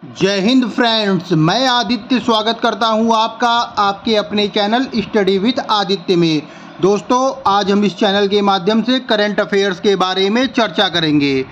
जय हिंद फ्रेंड्स, मैं आदित्य स्वागत करता हूं आपका आपके अपने चैनल स्टडी विद आदित्य में। दोस्तों, आज हम इस चैनल के माध्यम से करंट अफेयर्स के बारे में चर्चा करेंगे।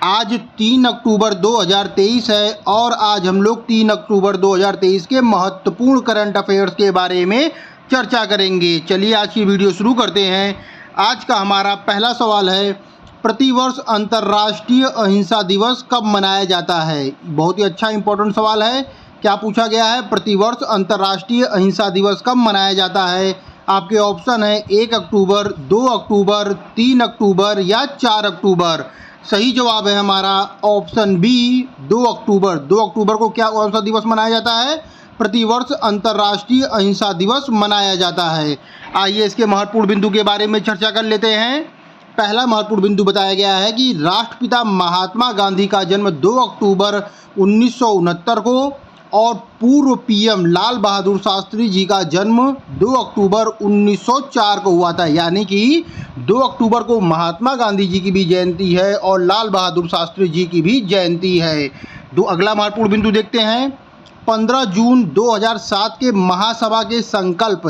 आज 3 अक्टूबर 2023 है और आज हम लोग 3 अक्टूबर 2023 के महत्वपूर्ण करंट अफेयर्स के बारे में चर्चा करेंगे। चलिए आज की वीडियो शुरू करते हैं। आज का हमारा पहला सवाल है, प्रतिवर्ष अंतर्राष्ट्रीय अहिंसा दिवस कब मनाया जाता है? बहुत ही अच्छा इंपॉर्टेंट सवाल है। क्या पूछा गया है? प्रतिवर्ष अंतर्राष्ट्रीय अहिंसा दिवस कब मनाया जाता है? आपके ऑप्शन है 1 अक्टूबर, 2 अक्टूबर, 3 अक्टूबर या 4 अक्टूबर। सही जवाब है हमारा ऑप्शन बी, 2 अक्टूबर। 2 अक्टूबर को क्या कौन सा दिवस मनाया जाता है? प्रतिवर्ष अंतर्राष्ट्रीय अहिंसा दिवस मनाया जाता है। आइए इसके महत्वपूर्ण बिंदु के बारे में चर्चा कर लेते हैं। पहला महत्वपूर्ण बिंदु बताया गया है कि राष्ट्रपिता महात्मा गांधी का जन्म 2 अक्टूबर 1969 को और पूर्व पीएम लाल बहादुर शास्त्री जी का जन्म 2 अक्टूबर 1904 को हुआ था। यानी कि 2 अक्टूबर को महात्मा गांधी जी की भी जयंती है और लाल बहादुर शास्त्री जी की भी जयंती है। अगला महत्वपूर्ण बिंदु देखते हैं। 15 जून 2007 के महासभा के संकल्प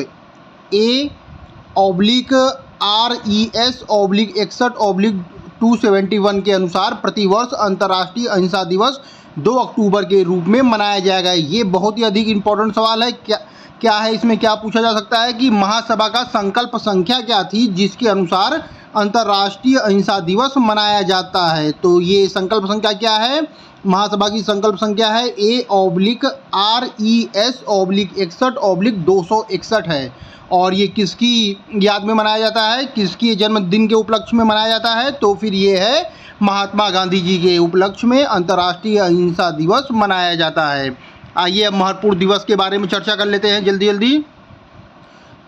RES/61/271 के अनुसार प्रतिवर्ष अंतर्राष्ट्रीय अहिंसा दिवस 2 अक्टूबर के रूप में मनाया जाएगा। ये बहुत ही अधिक इम्पोर्टेंट सवाल है। क्या है इसमें? क्या पूछा जा सकता है कि महासभा का संकल्प संख्या क्या थी जिसके अनुसार अंतर्राष्ट्रीय अहिंसा दिवस मनाया जाता है? तो ये संकल्प संख्या क्या है? महासभा की संकल्प संख्या है A/RES/61/261 है। और ये किसकी याद में मनाया जाता है? किसकी जन्मदिन के उपलक्ष्य में मनाया जाता है? तो फिर ये है महात्मा गांधी जी के उपलक्ष्य में अंतर्राष्ट्रीय अहिंसा दिवस मनाया जाता है। आइए अब महत्वपूर्ण दिवस के बारे में चर्चा कर लेते हैं जल्दी जल्दी।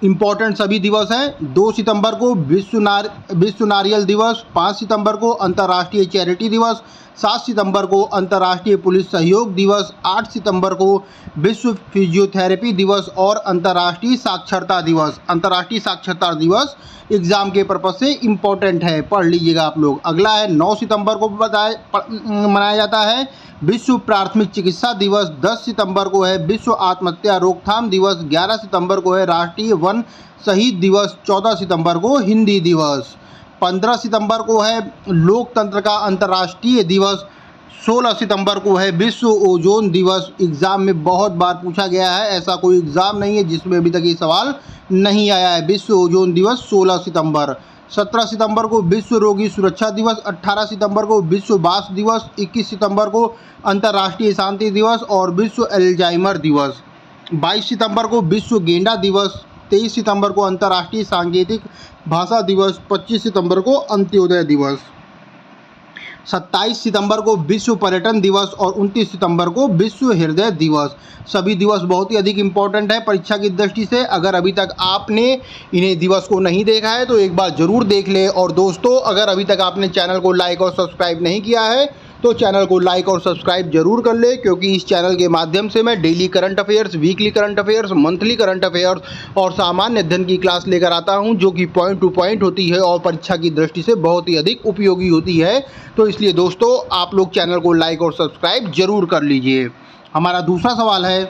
इम्पोर्टेंट सभी दिवस हैं। 2 सितंबर को विश्व नारियल दिवस, 5 सितंबर को अंतर्राष्ट्रीय चैरिटी दिवस, 7 सितंबर को अंतर्राष्ट्रीय पुलिस सहयोग दिवस, 8 सितंबर को विश्व फिजियोथेरेपी दिवस और अंतर्राष्ट्रीय साक्षरता दिवस। अंतर्राष्ट्रीय साक्षरता दिवस एग्जाम के पर्पज से इम्पोर्टेंट है, पढ़ लीजिएगा आप लोग। अगला है 9 सितंबर को मनाया जाता है विश्व प्राथमिक चिकित्सा दिवस। 10 सितंबर को है विश्व आत्महत्या रोकथाम दिवस। 11 सितंबर को है राष्ट्रीय वन शहीद दिवस। 14 सितंबर को हिंदी दिवस। 15 सितंबर को है लोकतंत्र का अंतर्राष्ट्रीय दिवस। 16 सितंबर को है विश्व ओजोन दिवस। एग्ज़ाम में बहुत बार पूछा गया है, ऐसा कोई एग्ज़ाम नहीं है जिसमें अभी तक ये सवाल नहीं आया है। विश्व ओजोन दिवस 16 सितंबर। 17 सितंबर को विश्व रोगी सुरक्षा दिवस। 18 सितंबर को विश्व बांस दिवस। 21 सितंबर को अंतर्राष्ट्रीय शांति दिवस और विश्व अल्जाइमर दिवस। 22 सितंबर को विश्व गेंडा दिवस। 23 सितंबर को अंतर्राष्ट्रीय सांकेतिक भाषा दिवस। 25 सितंबर को अंत्योदय दिवस। 27 सितंबर को विश्व पर्यटन दिवस और 29 सितंबर को विश्व हृदय दिवस। सभी दिवस बहुत ही अधिक इम्पोर्टेंट है परीक्षा की दृष्टि से। अगर अभी तक आपने इन्हें दिवस को नहीं देखा है तो एक बार ज़रूर देख ले। और दोस्तों, अगर अभी तक आपने चैनल को लाइक और सब्सक्राइब नहीं किया है तो चैनल को लाइक और सब्सक्राइब जरूर कर ले, क्योंकि इस चैनल के माध्यम से मैं daily current affairs, weekly current affairs, monthly current affairs और सामान्य अध्ययन की क्लास लेकर आता हूं, जो कि पॉइंट टू पॉइंट होती है और परीक्षा की दृष्टि से बहुत ही अधिक उपयोगी होती है। तो इसलिए दोस्तों, आप लोग चैनल को लाइक और सब्सक्राइब जरूर कर लीजिए। हमारा दूसरा सवाल है,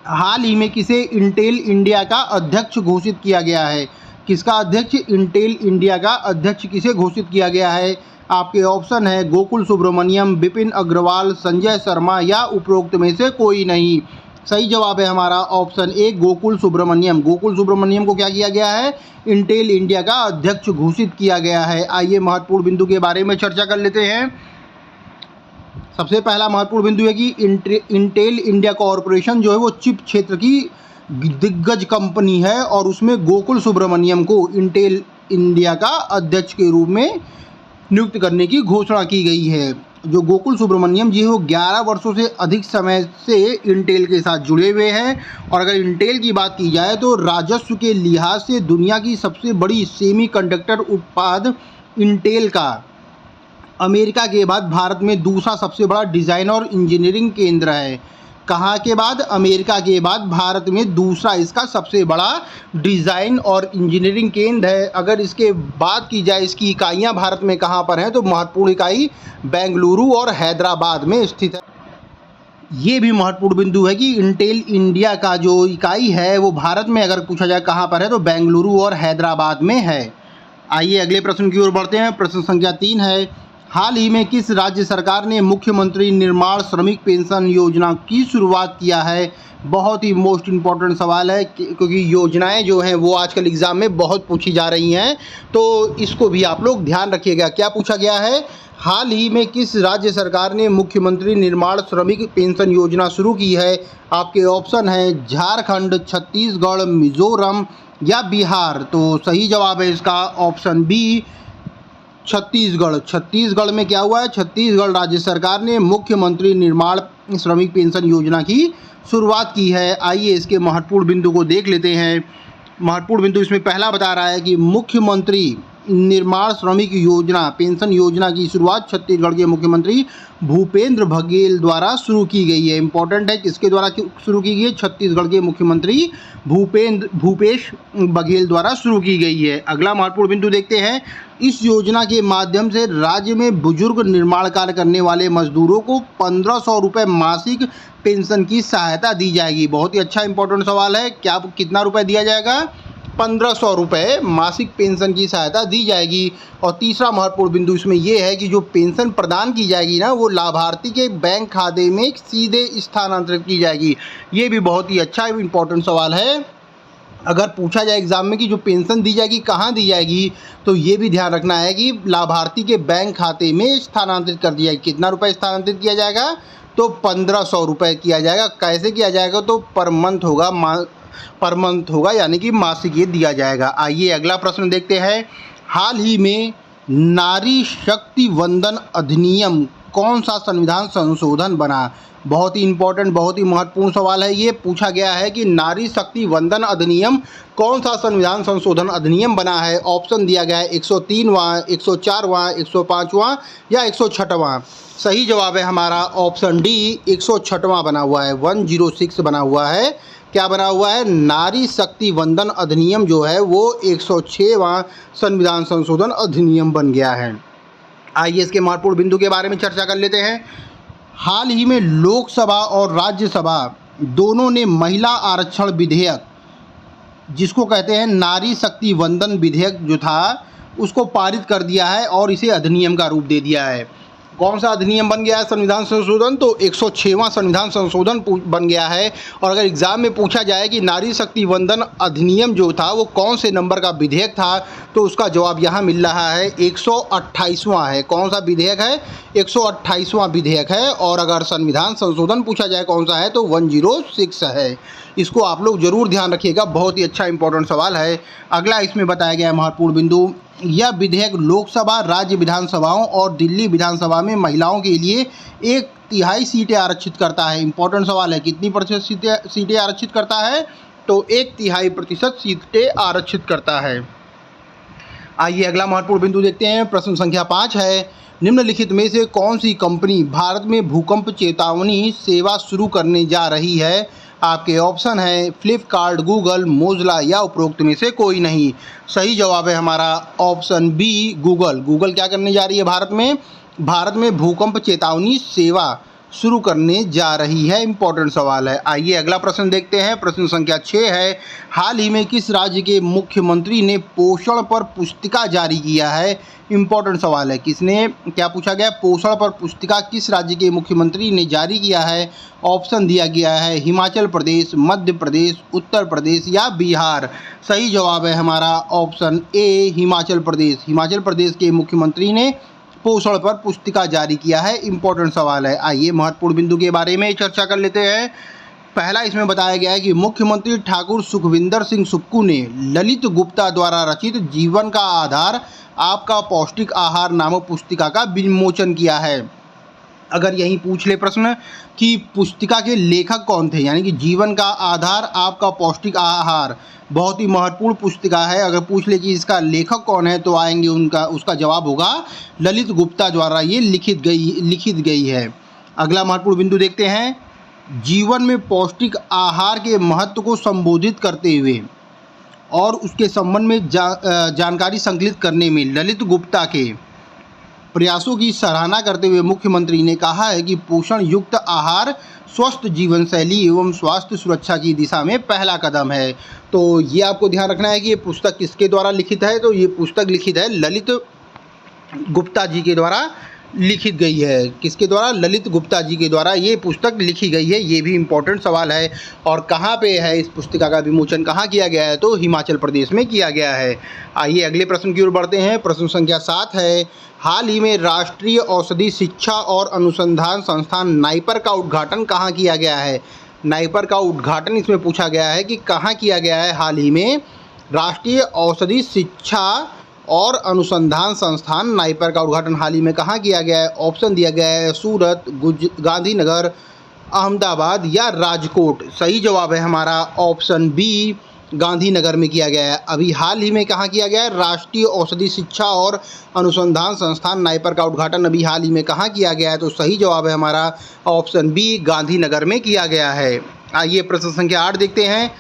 हाल ही में किसे इंटेल इंडिया का अध्यक्ष घोषित किया गया है? किसका अध्यक्ष? इंटेल इंडिया का अध्यक्ष किसे घोषित किया गया है? आपके ऑप्शन है गोकुल सुब्रमण्यम, विपिन अग्रवाल, संजय शर्मा या उपरोक्त में से कोई नहीं। सही जवाब है हमारा ऑप्शन ए, गोकुल सुब्रमण्यम। गोकुल सुब्रमण्यम को क्या किया गया है? इंटेल इंडिया का अध्यक्ष घोषित किया गया है। आइए महत्वपूर्ण बिंदु के बारे में चर्चा कर लेते हैं। सबसे पहला महत्वपूर्ण बिंदु है कि इंटेल इंडिया कॉरपोरेशन जो है वो चिप क्षेत्र की दिग्गज कंपनी है और उसमें गोकुल सुब्रमण्यम को इंटेल इंडिया का अध्यक्ष के रूप में नियुक्त करने की घोषणा की गई है। जो गोकुल सुब्रमण्यम जी है वो 11 वर्षों से अधिक समय से इंटेल के साथ जुड़े हुए हैं। और अगर इंटेल की बात की जाए तो राजस्व के लिहाज से दुनिया की सबसे बड़ी सेमीकंडक्टर उत्पाद इंटेल का अमेरिका के बाद भारत में दूसरा सबसे बड़ा डिज़ाइन और इंजीनियरिंग केंद्र है। कहाँ के बाद? अमेरिका के बाद भारत में दूसरा इसका सबसे बड़ा डिज़ाइन और इंजीनियरिंग केंद्र है। अगर इसके बात की जाए इसकी इकाइयाँ भारत में कहाँ पर हैं तो महत्वपूर्ण इकाई बेंगलुरु और हैदराबाद में स्थित है। ये भी महत्वपूर्ण बिंदु है कि इंटेल इंडिया का जो इकाई है वो भारत में अगर पूछा जाए कहाँ पर है तो बेंगलुरु और हैदराबाद में है। आइए अगले प्रश्न की ओर बढ़ते हैं। प्रश्न संख्या 3 है, हाल ही में किस राज्य सरकार ने मुख्यमंत्री निर्माण श्रमिक पेंशन योजना की शुरुआत किया है? बहुत ही मोस्ट इम्पॉर्टेंट सवाल है क्योंकि योजनाएं जो हैं वो आजकल एग्ज़ाम में बहुत पूछी जा रही हैं, तो इसको भी आप लोग ध्यान रखिएगा। क्या पूछा गया है? हाल ही में किस राज्य सरकार ने मुख्यमंत्री निर्माण श्रमिक पेंशन योजना शुरू की है? आपके ऑप्शन हैं झारखंड, छत्तीसगढ़, मिजोरम या बिहार। तो सही जवाब है इसका ऑप्शन बी, छत्तीसगढ़। छत्तीसगढ़ में क्या हुआ है? छत्तीसगढ़ राज्य सरकार ने मुख्यमंत्री निर्माण श्रमिक पेंशन योजना की शुरुआत की है। आइए इसके महत्वपूर्ण बिंदु को देख लेते हैं। महत्वपूर्ण बिंदु इसमें पहला बता रहा है कि मुख्यमंत्री निर्माण श्रमिक योजना पेंशन योजना की शुरुआत छत्तीसगढ़ के मुख्यमंत्री भूपेंद्र बघेल द्वारा शुरू की गई है। इंपॉर्टेंट है, किसके द्वारा शुरू की गई है? छत्तीसगढ़ के मुख्यमंत्री भूपेश बघेल द्वारा शुरू की गई है। अगला महत्वपूर्ण बिंदु देखते हैं। इस योजना के माध्यम से राज्य में बुजुर्ग निर्माण कार्य करने वाले मजदूरों को 1500 रुपये मासिक पेंशन की सहायता दी जाएगी। बहुत ही अच्छा इंपॉर्टेंट सवाल है। क्या कितना रुपये दिया जाएगा? 1500 रुपये मासिक पेंशन की सहायता दी जाएगी। और तीसरा महत्वपूर्ण बिंदु इसमें यह है कि जो पेंशन प्रदान की जाएगी ना, वो लाभार्थी के बैंक खाते में सीधे स्थानांतरित की जाएगी। ये भी बहुत ही अच्छा इंपॉर्टेंट सवाल है। अगर पूछा जाए एग्जाम में कि जो पेंशन दी जाएगी कहाँ दी जाएगी, तो ये भी ध्यान रखना है कि लाभार्थी के बैंक खाते में स्थानांतरित कर दिया जाएगी। कितना रुपये स्थानांतरित किया जाएगा? तो 1500 रुपये किया जाएगा। कैसे किया जाएगा? तो पर मंथ होगा यानी कि मासिक ये दिया जाएगा। आइए अगला प्रश्न देखते हैं। हाल ही में नारी शक्ति वंदन अधिनियम कौन सा संविधान संशोधन बना? बहुत ही इंपॉर्टेंट, बहुत ही महत्वपूर्ण सवाल है। ये पूछा गया है कि नारी शक्ति वंदन अधिनियम कौन सा संविधान संशोधन अधिनियम बना है। ऑप्शन दिया गया है 103वां, 104वां, 105वां या 106वां। सही जवाब है हमारा ऑप्शन डी, 106वां बना हुआ है, 106 बना हुआ है। क्या बना हुआ है? नारी शक्ति वंदन अधिनियम जो है वो 106वां संविधान संशोधन अधिनियम बन गया है। आइए इसके महत्वपूर्ण बिंदु के बारे में चर्चा कर लेते हैं। हाल ही में लोकसभा और राज्यसभा दोनों ने महिला आरक्षण विधेयक, जिसको कहते हैं नारी शक्ति वंदन विधेयक जो था, उसको पारित कर दिया है और इसे अधिनियम का रूप दे दिया है। कौन सा अधिनियम बन गया है संविधान संशोधन? तो 106वां संविधान संशोधन बन गया है। और अगर एग्जाम में पूछा जाए कि नारी शक्ति वंदन अधिनियम जो था वो कौन से नंबर का विधेयक था, तो उसका जवाब यहाँ मिल रहा है 128वां है। कौन सा विधेयक है? 128वां विधेयक है। और अगर संविधान संशोधन पूछा जाए कौन सा है, तो 106 है। इसको आप लोग जरूर ध्यान रखिएगा, बहुत ही अच्छा इंपॉर्टेंट सवाल है। अगला इसमें बताया गया है महत्वपूर्ण बिंदु, यह विधेयक लोकसभा, राज्य विधानसभाओं और दिल्ली विधानसभा में महिलाओं के लिए 1/3 सीटें आरक्षित करता है। इंपॉर्टेंट सवाल है, कितनी प्रतिशत सीटें आरक्षित करता है? तो 1/3% सीटें आरक्षित करता है। आइए अगला महत्वपूर्ण बिंदु देखते हैं। प्रश्न संख्या 5 है, निम्नलिखित में से कौन सी कंपनी भारत में भूकंप चेतावनी सेवा शुरू करने जा रही है? आपके ऑप्शन है फ्लिपकार्ट, गूगल, मोज़िला या उपरोक्त में से कोई नहीं। सही जवाब है हमारा ऑप्शन बी, गूगल। गूगल क्या करने जा रही है भारत में भूकंप चेतावनी सेवा शुरू करने जा रही है। इंपॉर्टेंट सवाल है। आइए अगला प्रश्न देखते हैं। प्रश्न संख्या 6 है, हाल ही में किस राज्य के मुख्यमंत्री ने पोषण पर पुस्तिका जारी किया है? इंपॉर्टेंट सवाल है। किसने, क्या पूछा गया? पोषण पर पुस्तिका किस राज्य के मुख्यमंत्री ने जारी किया है? ऑप्शन दिया गया है हिमाचल प्रदेश, मध्य प्रदेश, उत्तर प्रदेश या बिहार। सही जवाब है हमारा ऑप्शन ए, हिमाचल प्रदेश। हिमाचल प्रदेश के मुख्यमंत्री ने पोषण पर पुस्तिका जारी किया है। इंपॉर्टेंट सवाल है। आइए महत्वपूर्ण बिंदु के बारे में चर्चा कर लेते हैं। पहला इसमें बताया गया है कि मुख्यमंत्री ठाकुर सुखविंदर सिंह सुक्खू ने ललित गुप्ता द्वारा रचित जीवन का आधार आपका पौष्टिक आहार नामक पुस्तिका का विमोचन किया है। अगर यही पूछ ले प्रश्न कि पुस्तिका के लेखक कौन थे, यानी कि जीवन का आधार आपका पौष्टिक आहार बहुत ही महत्वपूर्ण पुस्तिका है। अगर पूछ ले कि इसका लेखक कौन है, तो आएंगे उसका जवाब होगा ललित गुप्ता द्वारा ये लिखित गई है। अगला महत्वपूर्ण बिंदु देखते हैं, जीवन में पौष्टिक आहार के महत्व को संबोधित करते हुए और उसके संबंध में जानकारी संकलित करने में ललित गुप्ता के प्रयासों की सराहना करते हुए मुख्यमंत्री ने कहा है कि पोषण युक्त आहार स्वस्थ जीवन शैली एवं स्वास्थ्य सुरक्षा की दिशा में पहला कदम है। तो ये आपको ध्यान रखना है कि ये पुस्तक किसके द्वारा लिखित है, तो ये पुस्तक लिखित है ललित गुप्ता जी के द्वारा लिखित गई है। किसके द्वारा? ललित गुप्ता जी के द्वारा ये पुस्तक लिखी गई है। ये भी इम्पोर्टेंट सवाल है। और कहाँ पे है इस पुस्तिका का विमोचन कहाँ किया गया है? तो हिमाचल प्रदेश में किया गया है। आइए अगले प्रश्न की ओर बढ़ते हैं। प्रश्न संख्या 7 है, हाल ही में राष्ट्रीय औषधि शिक्षा और अनुसंधान संस्थान नाइपर का उद्घाटन कहाँ किया गया है? नाइपर का उद्घाटन इसमें पूछा गया है कि कहाँ किया गया है। हाल ही में राष्ट्रीय औषधि शिक्षा और अनुसंधान संस्थान नाइपर का उद्घाटन हाल ही में कहाँ किया गया है? ऑप्शन दिया गया है सूरत, गांधीनगर, अहमदाबाद या राजकोट। सही जवाब है हमारा ऑप्शन बी, गांधीनगर में किया गया है। अभी हाल ही में कहाँ किया गया है? राष्ट्रीय औषधि शिक्षा और अनुसंधान संस्थान नाइपर का उद्घाटन अभी हाल ही में कहाँ किया गया है? तो सही जवाब है हमारा ऑप्शन बी, गांधीनगर में किया गया है। आइए प्रश्न संख्या 8 देखते हैं।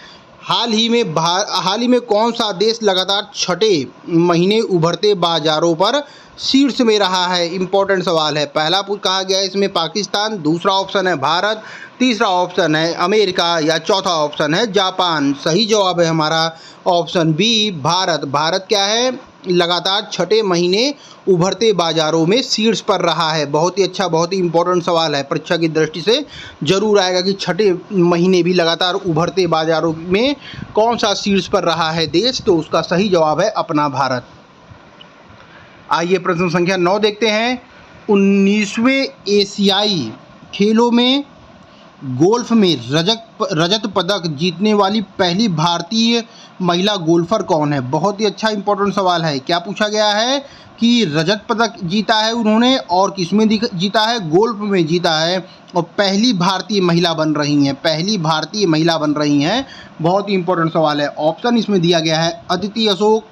हाल ही में कौन सा देश लगातार छठे महीने उभरते बाजारों पर शीर्ष में रहा है? इंपॉर्टेंट सवाल है। पहला कहा गया है इसमें पाकिस्तान, दूसरा ऑप्शन है भारत, तीसरा ऑप्शन है अमेरिका या चौथा ऑप्शन है जापान। सही जवाब है हमारा ऑप्शन बी, भारत। भारत क्या है? लगातार छठे महीने उभरते बाजारों में शीर्ष पर रहा है। बहुत ही अच्छा, बहुत ही इंपॉर्टेंट सवाल है। परीक्षा की दृष्टि से जरूर आएगा कि छठे महीने भी लगातार उभरते बाजारों में कौन सा शीर्ष पर रहा है देश? तो उसका सही जवाब है अपना भारत। आइए प्रश्न संख्या 9 देखते हैं। 19वें एशियाई खेलों में गोल्फ में रजत पदक जीतने वाली पहली भारतीय महिला गोल्फर कौन है? बहुत ही अच्छा इंपॉर्टेंट सवाल है। क्या पूछा गया है कि रजत पदक जीता है उन्होंने और किसमें जीता है? गोल्फ में जीता है और पहली भारतीय महिला बन रही हैं। पहली भारतीय महिला बन रही हैं। बहुत ही इंपॉर्टेंट सवाल है। ऑप्शन इसमें दिया गया है अदिति अशोक,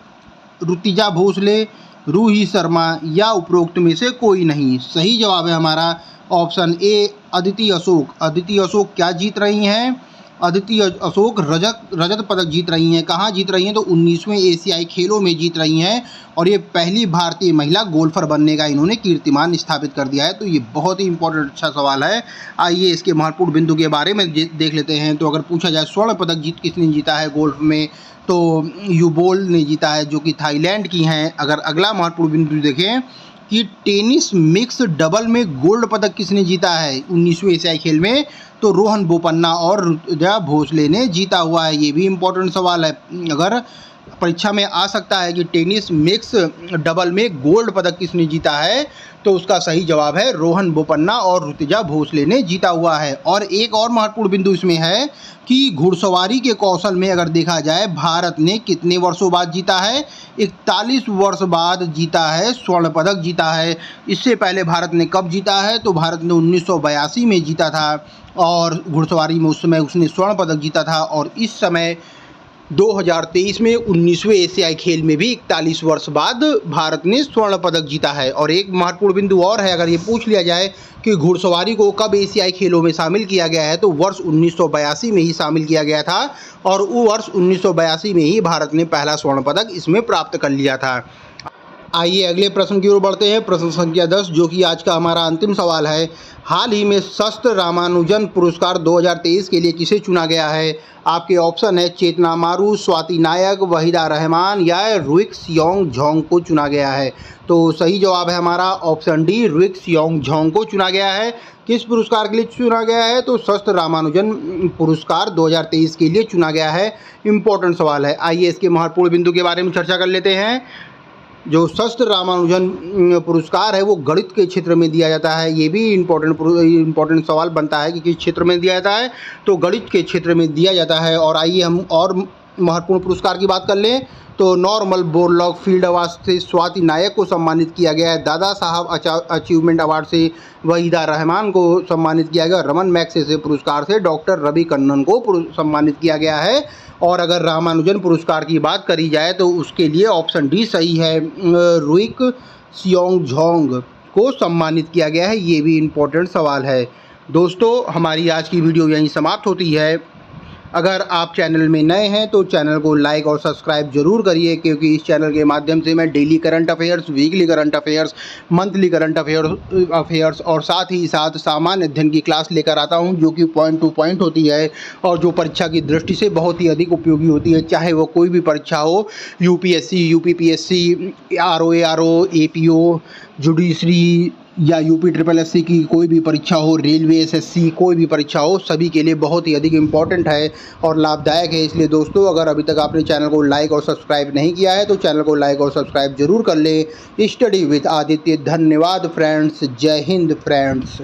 ऋतिजा भोसले, रूही शर्मा या उपरोक्त में से कोई नहीं। सही जवाब है हमारा ऑप्शन ए, अदिति अशोक। अदिति अशोक क्या जीत रही हैं? अदिति अशोक रजत पदक जीत रही हैं। कहाँ जीत रही हैं? तो 19वें एशियाई खेलों में जीत रही हैं और ये पहली भारतीय महिला गोल्फर बनने का इन्होंने कीर्तिमान स्थापित कर दिया है। तो ये बहुत ही इंपॉर्टेंट अच्छा सवाल है। आइए इसके महत्वपूर्ण बिंदु के बारे में देख लेते हैं। तो अगर पूछा जाए स्वर्ण पदक किसने जीता है गोल्फ में, तो युबोल ने जीता है जो कि थाईलैंड की हैं। अगर अगला महत्वपूर्ण बिंदु देखें कि टेनिस मिक्स डबल में गोल्ड पदक किसने जीता है 19वें एशियाई खेल में, तो रोहन बोपन्ना और ऋतिजा भोसले ने जीता हुआ है। ये भी इम्पोर्टेंट सवाल है। अगर परीक्षा में आ सकता है कि टेनिस मिक्स डबल में गोल्ड पदक किसने जीता है, तो उसका सही जवाब है रोहन बोपन्ना और ऋतिजा भोसले ने जीता हुआ है। और एक और महत्वपूर्ण बिंदु इसमें है कि घुड़सवारी के कौशल में अगर देखा जाए भारत ने कितने वर्षों बाद जीता है? 41 वर्ष बाद जीता है, स्वर्ण पदक जीता है। इससे पहले भारत ने कब जीता है? तो भारत ने 1982 में जीता था और घुड़सवारी में उस समय उसने स्वर्ण पदक जीता था। और इस समय 2023 में 19वें एशियाई खेल में भी 41 वर्ष बाद भारत ने स्वर्ण पदक जीता है। और एक महत्वपूर्ण बिंदु और है, अगर ये पूछ लिया जाए कि घुड़सवारी को कब एशियाई खेलों में शामिल किया गया है, तो वर्ष 1982 में ही शामिल किया गया था और वो वर्ष 1982 में ही भारत ने पहला स्वर्ण पदक इसमें प्राप्त कर लिया था। आइए अगले प्रश्न की ओर बढ़ते हैं। प्रश्न संख्या 10 जो कि आज का हमारा अंतिम सवाल है। हाल ही में शस्त्र रामानुजन पुरस्कार 2023 के लिए किसे चुना गया है? आपके ऑप्शन है चेतना मारू, स्वाति नायक, वहीदा रहमान या रुइक सियोंग झोंग को चुना गया है। तो सही जवाब है हमारा ऑप्शन डी, रुइक सियोंग झोंग को चुना गया है। किस पुरस्कार के लिए चुना गया है? तो शस्त्र रामानुजन पुरस्कार 2023 के लिए चुना गया है। इम्पोर्टेंट सवाल है। आइए इसके महत्वपूर्ण बिंदु के बारे में चर्चा कर लेते हैं। जो शस्त्र रामानुजन पुरस्कार है वो गणित के क्षेत्र में दिया जाता है। ये भी इम्पोर्टेंट सवाल बनता है कि किस क्षेत्र में दिया जाता है, तो गणित के क्षेत्र में दिया जाता है। और आइए हम और महत्वपूर्ण पुरस्कार की बात कर लें तो नॉर्मल बोरलॉग फील्ड अवार्ड से स्वाति नायक को सम्मानित किया गया है। दादा साहब अचीवमेंट अवार्ड से वहीदा रहमान को सम्मानित किया गया। रमन मैग्सेसे पुरस्कार से डॉक्टर रवि कन्नन को सम्मानित किया गया है। और अगर रामानुजन पुरस्कार की बात करी जाए तो उसके लिए ऑप्शन डी सही है, रुइक सियोंग झोंग को सम्मानित किया गया है। ये भी इम्पोर्टेंट सवाल है। दोस्तों हमारी आज की वीडियो यहीं समाप्त होती है। अगर आप चैनल में नए हैं तो चैनल को लाइक और सब्सक्राइब जरूर करिए, क्योंकि इस चैनल के माध्यम से मैं daily current affairs, weekly current affairs, monthly current affairs और साथ ही साथ सामान्य अध्ययन की क्लास लेकर आता हूं, जो कि पॉइंट टू पॉइंट होती है और जो परीक्षा की दृष्टि से बहुत ही अधिक उपयोगी होती है। चाहे वो कोई भी परीक्षा हो, UPSC, UPPSC, RO, APO, judiciary या यूपी ट्रिपल एससी की कोई भी परीक्षा हो, रेलवे, एसएससी, कोई भी परीक्षा हो, सभी के लिए बहुत ही अधिक इम्पॉर्टेंट है और लाभदायक है। इसलिए दोस्तों, अगर अभी तक आपने चैनल को लाइक और सब्सक्राइब नहीं किया है तो चैनल को लाइक और सब्सक्राइब जरूर कर लें। Study with Aditya. धन्यवाद फ्रेंड्स। जय हिंद फ्रेंड्स।